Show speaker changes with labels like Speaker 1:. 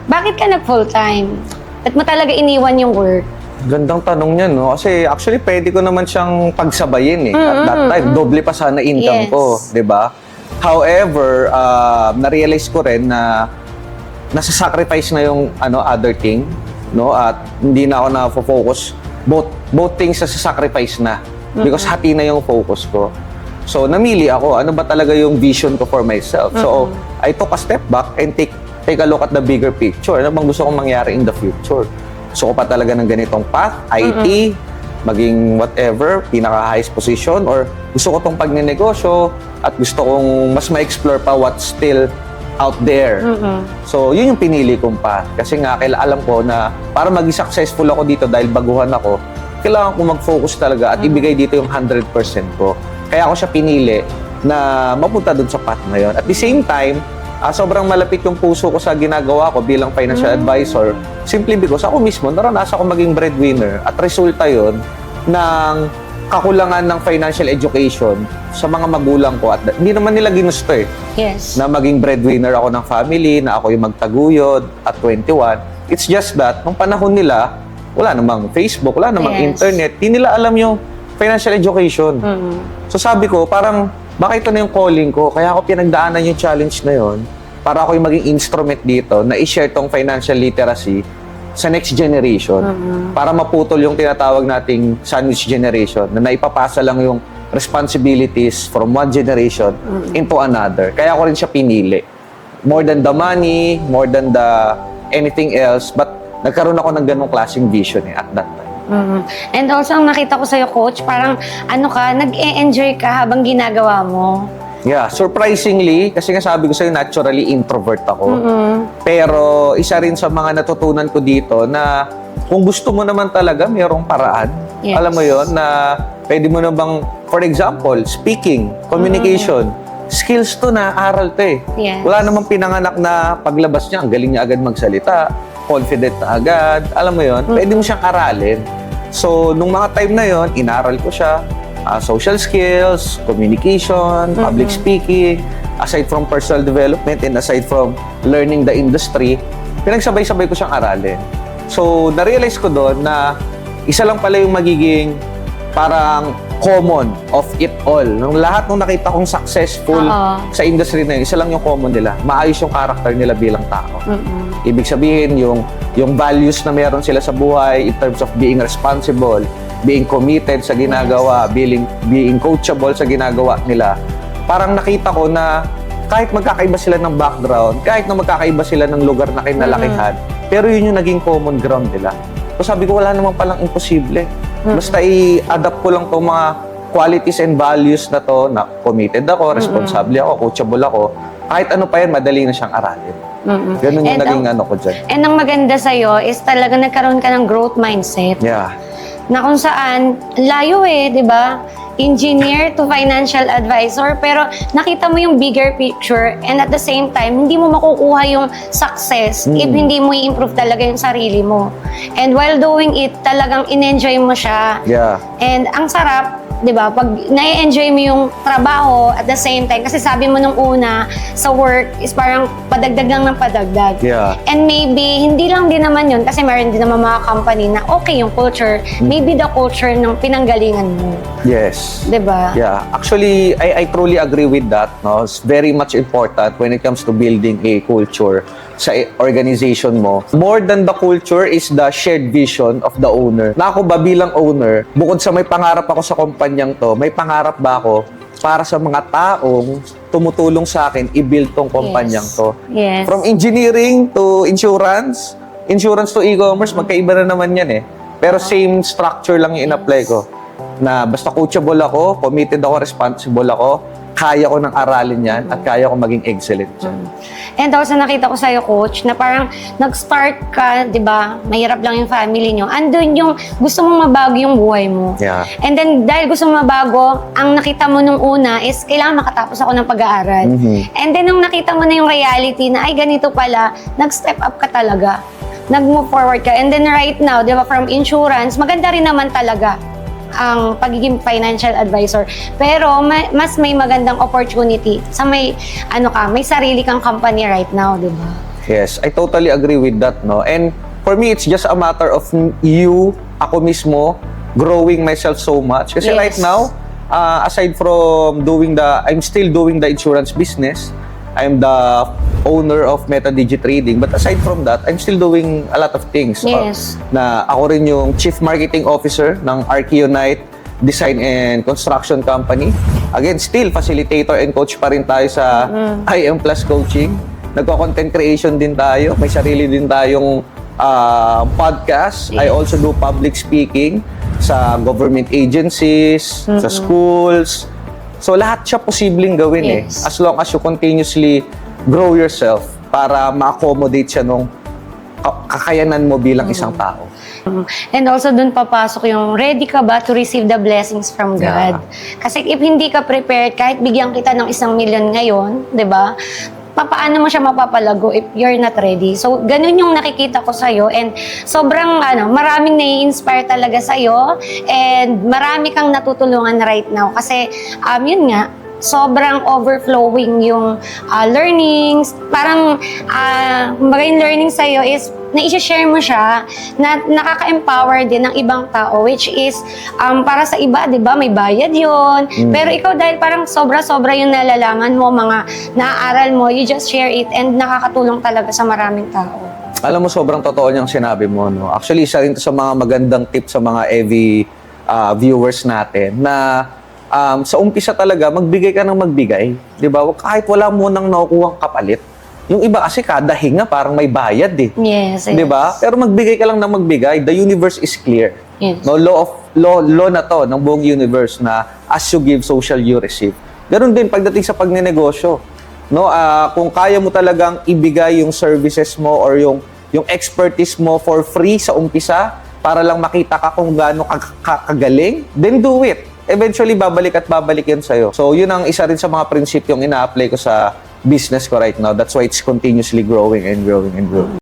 Speaker 1: Bakit ka nag-full-time? Ba't mo talaga iniwan yung work?
Speaker 2: Gandang tanong yan, no? Kasi actually, pwede ko naman siyang pagsabayin eh. At that time, doble pa sana income ko, di ba? However, na-realize ko rin na nasa-sacrifice na yung other thing, no? At hindi na ako na-focus. Both things nasa-sacrifice na. Because hati na yung focus ko. So, namili ako. Ano ba talaga yung vision ko for myself? So, I took a step back and take a look at the bigger picture. Ano bang gusto kong mangyari in the future? Gusto ko pa talaga ng ganitong path, IT, maging whatever, pinaka-highest position, or gusto ko tong pagnenegosyo at gusto kong mas ma-explore pa what's still out there. So, yun yung pinili kong path. Kasi nga, alam ko na para maging successful ako dito dahil baguhan ako, kailangan ko mag-focus talaga at ibigay dito yung 100% ko. Kaya ako siya pinili na mapunta dun sa path na yun. At the same time, sobrang malapit yung puso ko sa ginagawa ko bilang financial advisor simply because ako mismo naranasan ko maging breadwinner at resulta yon ng kakulangan ng financial education sa mga magulang ko at hindi naman nila ginusto eh.
Speaker 1: Yes.
Speaker 2: Na maging breadwinner ako ng family, na ako yung magtaguyod at 21. It's just that, nung panahon nila, wala namang Facebook, wala namang internet, hindi nila alam yung financial education. So sabi ko, parang baka ito na yung calling ko, kaya ako pinagdaanan yung challenge na yon para ako yung maging instrument dito na i-share tong financial literacy sa next generation para maputol yung tinatawag nating sandwich generation na naipapasa lang yung responsibilities from one generation into another. Kaya ako rin siya pinili. More than the money, more than the anything else, but nagkaroon ako ng ganong klaseng vision at that time.
Speaker 1: And also, ang nakita ko sa'yo, Coach, parang nag-e-enjoy ka habang ginagawa mo.
Speaker 2: Yeah, surprisingly, kasi nga sabi ko sa'yo, naturally introvert ako. Pero isa rin sa mga natutunan ko dito na kung gusto mo naman talaga, mayroong paraan.
Speaker 1: Yes.
Speaker 2: Alam mo yon na pwede mo na bang, for example, speaking, communication, skills to na, aral to eh.
Speaker 1: Yes.
Speaker 2: Wala namang pinanganak na paglabas niya, ang galing niya agad magsalita, confident na agad, alam mo yon, pwede mo siyang aralin. So, nung mga time na yon, inaral ko siya, social skills, communication, public speaking, aside from personal development and aside from learning the industry, pinagsabay-sabay ko siyang aralin. So, na-realize ko doon na isa lang pala yung magiging parang common of it all. Nung lahat nung nakita kong successful sa industry na yun, isa lang yung common nila. Maayos yung character nila bilang tao. Ibig sabihin, yung values na meron sila sa buhay in terms of being responsible, being committed sa ginagawa, being coachable sa ginagawa nila. Parang nakita ko na kahit magkakaiba sila ng background, kahit na magkakaiba sila ng lugar na kinalakihan, pero yun yung naging common ground nila. So sabi ko, wala namang palang imposible. Basta i-adapt ko lang itong mga qualities and values na to, na committed ako, responsable ako, coachable ako, kahit ano pa yan, madali na siyang aralin. Ganun yung naging ko dyan.
Speaker 1: And ang maganda sa'yo is talaga nagkaroon ka ng growth mindset.
Speaker 2: Yeah.
Speaker 1: Na kung saan, layo di ba? Engineer to financial advisor, pero nakita mo yung bigger picture and at the same time, hindi mo makukuha yung success if hindi mo i-improve talaga yung sarili mo. And while doing it, talagang in-enjoy mo siya.
Speaker 2: Yeah.
Speaker 1: And ang sarap, di ba? Pag na-enjoy mo yung trabaho at the same time, kasi sabi mo nung una, sa work is parang padagdag lang ng padagdag.
Speaker 2: Yeah.
Speaker 1: And maybe, hindi lang din naman yun, kasi meron din naman mga company na okay yung culture, maybe the culture ng pinanggalingan mo.
Speaker 2: Yes.
Speaker 1: Di ba?
Speaker 2: Yeah. Actually, I truly agree with that. No? It's very much important when it comes to building a culture sa organization mo. More than the culture is the shared vision of the owner. Na ako ba bilang owner, bukod sa may pangarap ako sa kumpanyang to, may pangarap ba ako para sa mga taong tumutulong sa akin i-build tong kumpanyang to.
Speaker 1: Yes.
Speaker 2: From engineering to insurance, insurance to e-commerce, magkaiba na naman yan eh. Pero same structure lang yung in-apply ko. Na basta coachable ako, committed ako, responsible ako, kaya ko nang aralin yan at kaya ko maging excellent dyan.
Speaker 1: And also nakita ko sa'yo, Coach, na parang nag-start ka, di ba, mahirap lang yung family nyo. Andun yung gusto mong mabago yung buhay mo.
Speaker 2: Yeah.
Speaker 1: And then, dahil gusto mong mabago, ang nakita mo nung una is kailangan makatapos ako ng pag-aaral. And then, nung nakita mo na yung reality na, ay, ganito pala, nag-step up ka talaga. Nag-move forward ka. And then, right now, di ba, from insurance, maganda rin naman talaga ang pagiging financial advisor. Pero mas may magandang opportunity sa may may sarili kang company right now, 'di ba?
Speaker 2: Yes, I totally agree with that, no? And for me, it's just a matter of ako mismo, growing myself so much. Kasi
Speaker 1: Yes.
Speaker 2: right now, aside from I'm still doing the insurance business. I'm the owner of MetaDigi Trading. But aside from that, I'm still doing a lot of things.
Speaker 1: Yes.
Speaker 2: Na ako rin yung Chief Marketing Officer ng Archeonite Design and Construction Company. Again, still facilitator and coach pa rin tayo sa IM Plus Coaching. Nagko-content creation din tayo. May sarili din tayong podcast. I
Speaker 1: Yes.
Speaker 2: also do public speaking sa government agencies, sa schools. So lahat siya posibleng gawin
Speaker 1: Yes.
Speaker 2: as long as you continuously grow yourself para ma-accommodate siya nung kakayanan mo bilang isang tao.
Speaker 1: And also dun papasok yung ready ka ba to receive the blessings from God? Kasi if hindi ka prepared, kahit bigyan kita ng 1,000,000 ngayon, di ba? Paano mo siya mapapalago if you're not ready? So, ganun yung nakikita ko sa'yo and sobrang maraming nai-inspire talaga sa'yo and marami kang natutulungan right now kasi yun nga, sobrang overflowing yung learnings. Parang, kumbaga yung learning sa'yo is na-share mo siya na nakaka-empower din ng ibang tao which is para sa iba, di ba, may bayad yun. Pero ikaw dahil parang sobra-sobra yung nalalaman mo, mga naaaral mo, you just share it and nakakatulong talaga sa maraming tao.
Speaker 2: Alam mo, sobrang totoo niyang sinabi mo, no? Actually, isa rin to sa mga magandang tips sa mga EV viewers natin na sa umpisa talaga, magbigay ka ng magbigay. Di ba? Kahit wala mo nang nakukuhang kapalit. Yung iba kasi kada hinga parang may bayad
Speaker 1: Yes, yes.
Speaker 2: Di ba? Pero magbigay ka lang ng magbigay, the universe is clear.
Speaker 1: Yes.
Speaker 2: No, law na to ng buong universe na as you give, so shall you receive. Ganun din pagdating sa pagnenegosyo. No, kung kaya mo talagang ibigay yung services mo or yung expertise mo for free sa umpisa para lang makita ka kung gaano kagaling, then do it. Eventually, babalik at babalik yun sa'yo. So, yun ang isa rin sa mga prinsipyong ina-apply ko sa business ko right now. That's why it's continuously growing and growing and growing.